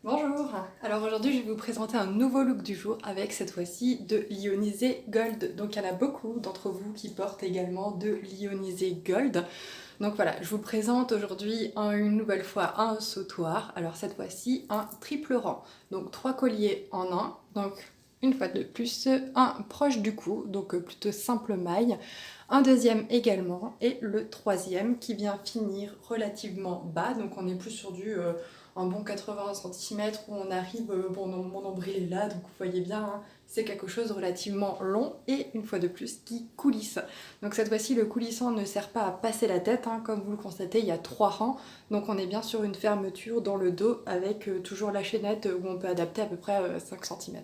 Bonjour. Alors aujourd'hui je vais vous présenter un nouveau look du jour avec cette fois-ci de l'ionisé gold. Donc il y en a beaucoup d'entre vous qui portent également de l'ionisé gold. Donc voilà, je vous présente aujourd'hui une nouvelle fois un sautoir. Alors cette fois-ci un triple rang. Donc 3 colliers en un. Donc une fois de plus, un proche du cou, donc plutôt simple maille. Un deuxième également et le troisième qui vient finir relativement bas. Donc on est plus sur du un bon 80 cm où on arrive, bon mon nombril est là, donc vous voyez bien, hein, c'est quelque chose de relativement long et une fois de plus qui coulisse. Donc cette fois-ci le coulissant ne sert pas à passer la tête, hein, comme vous le constatez il y a 3 rangs, donc on est bien sur une fermeture dans le dos avec toujours la chaînette où on peut adapter à peu près 5 cm.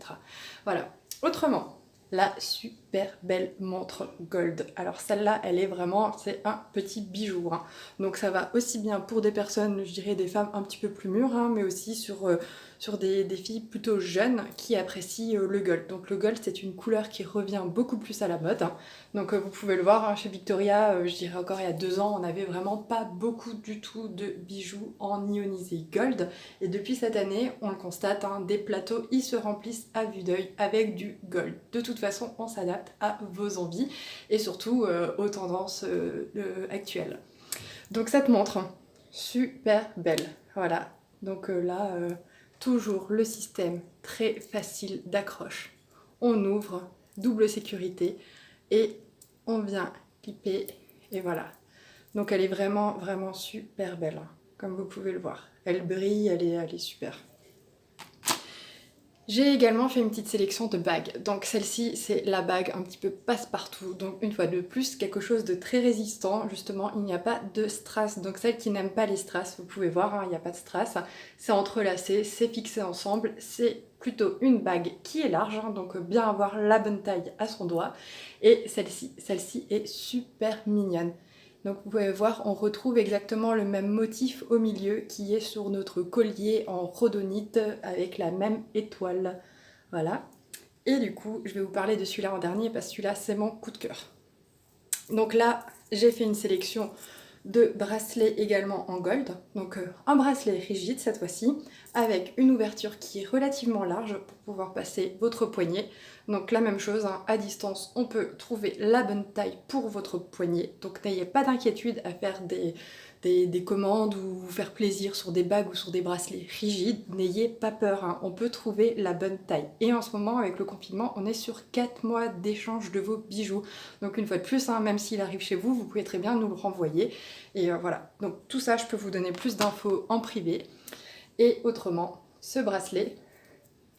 Voilà. Autrement, la super belle montre gold. Alors celle-là, elle est vraiment, c'est un petit bijou, hein. Donc ça va aussi bien pour des personnes, je dirais des femmes un petit peu plus mûres, hein, mais aussi sur des filles plutôt jeunes qui apprécient le gold. Donc le gold, c'est une couleur qui revient beaucoup plus à la mode, hein. Donc vous pouvez le voir, hein, chez Victoria, je dirais encore il y a 2 ans, on n'avait vraiment pas beaucoup du tout de bijoux en ionisé gold. Et depuis cette année, on le constate, hein, des plateaux, ils se remplissent à vue d'œil avec du gold. De toute façon, on s'adapte à vos envies et surtout aux tendances actuelles. Donc cette montre, super belle, voilà. Donc là, toujours le système très facile d'accroche. On ouvre, double sécurité et on vient clipper et voilà. Donc elle est vraiment, vraiment super belle, hein, comme vous pouvez le voir. Elle brille, elle est super. J'ai également fait une petite sélection de bagues. Donc celle-ci, c'est la bague un petit peu passe-partout. Donc une fois de plus, quelque chose de très résistant. Justement, il n'y a pas de strass. Donc celles qui n'aiment pas les strass, vous pouvez voir, hein, il n'y a pas de strass. C'est entrelacé, c'est fixé ensemble. C'est plutôt une bague qui est large, hein, donc bien avoir la bonne taille à son doigt. Et celle-ci est super mignonne. Donc vous pouvez voir, on retrouve exactement le même motif au milieu qui est sur notre collier en rhodonite avec la même étoile. Voilà. Et du coup, je vais vous parler de celui-là en dernier parce que celui-là, c'est mon coup de cœur. Donc là, j'ai fait une sélection de bracelets également en gold. Donc un bracelet rigide cette fois-ci, avec une ouverture qui est relativement large pour pouvoir passer votre poignet. Donc la même chose, hein, à distance, on peut trouver la bonne taille pour votre poignet. Donc n'ayez pas d'inquiétude à faire des commandes ou vous faire plaisir sur des bagues ou sur des bracelets rigides. N'ayez pas peur, hein, on peut trouver la bonne taille. Et en ce moment, avec le confinement, on est sur 4 mois d'échange de vos bijoux. Donc une fois de plus, hein, même s'il arrive chez vous, vous pouvez très bien nous le renvoyer. Et voilà, donc tout ça, je peux vous donner plus d'infos en privé. Et autrement, ce bracelet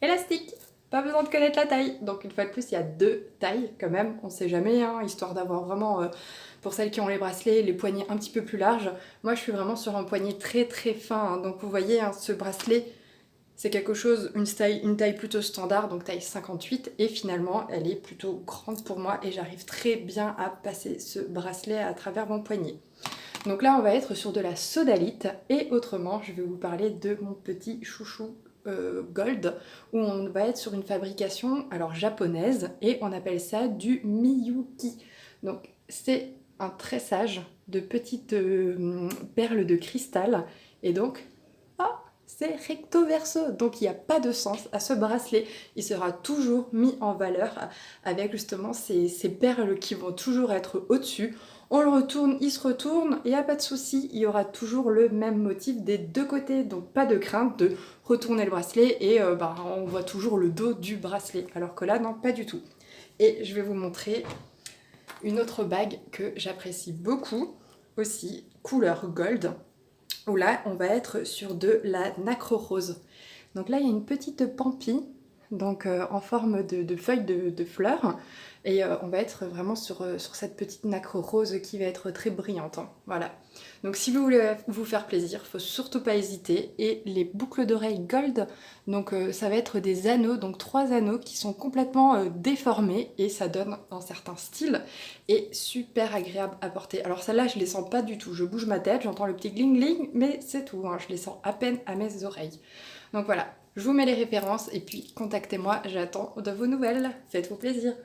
élastique, pas besoin de connaître la taille. Donc une fois de plus, il y a 2 tailles quand même, on sait jamais, hein, histoire d'avoir vraiment, pour celles qui ont les bracelets, les poignets un petit peu plus larges. Moi, je suis vraiment sur un poignet très très fin, hein. Donc vous voyez, hein, ce bracelet, c'est quelque chose, une taille plutôt standard, donc taille 58, et finalement elle est plutôt grande pour moi et j'arrive très bien à passer ce bracelet à travers mon poignet. Donc là on va être sur de la sodalite et autrement je vais vous parler de mon petit chouchou gold où on va être sur une fabrication alors japonaise et on appelle ça du Miyuki. Donc c'est un tressage de petites perles de cristal et donc c'est recto verso, donc il n'y a pas de sens à ce bracelet. Il sera toujours mis en valeur avec justement ces perles qui vont toujours être au-dessus. On le retourne, il se retourne, et il n'y a pas de souci, il y aura toujours le même motif des deux côtés. Donc pas de crainte de retourner le bracelet et on voit toujours le dos du bracelet. Alors que là, non, pas du tout. Et je vais vous montrer une autre bague que j'apprécie beaucoup, aussi couleur gold, où là on va être sur de la nacre rose. Donc là il y a une petite pampille donc en forme de feuilles de fleurs et on va être vraiment sur cette petite nacre rose qui va être très brillante, hein. Voilà. Donc si vous voulez vous faire plaisir, faut surtout pas hésiter. Et les boucles d'oreilles gold, donc ça va être des anneaux, donc 3 anneaux qui sont complètement déformés et ça donne un certain style et super agréable à porter. Alors celle-là je les sens pas du tout, je bouge ma tête, j'entends le petit gling gling, mais c'est tout, hein, je les sens à peine à mes oreilles. Donc voilà, je vous mets les références et puis contactez-moi, j'attends de vos nouvelles, faites-vous plaisir.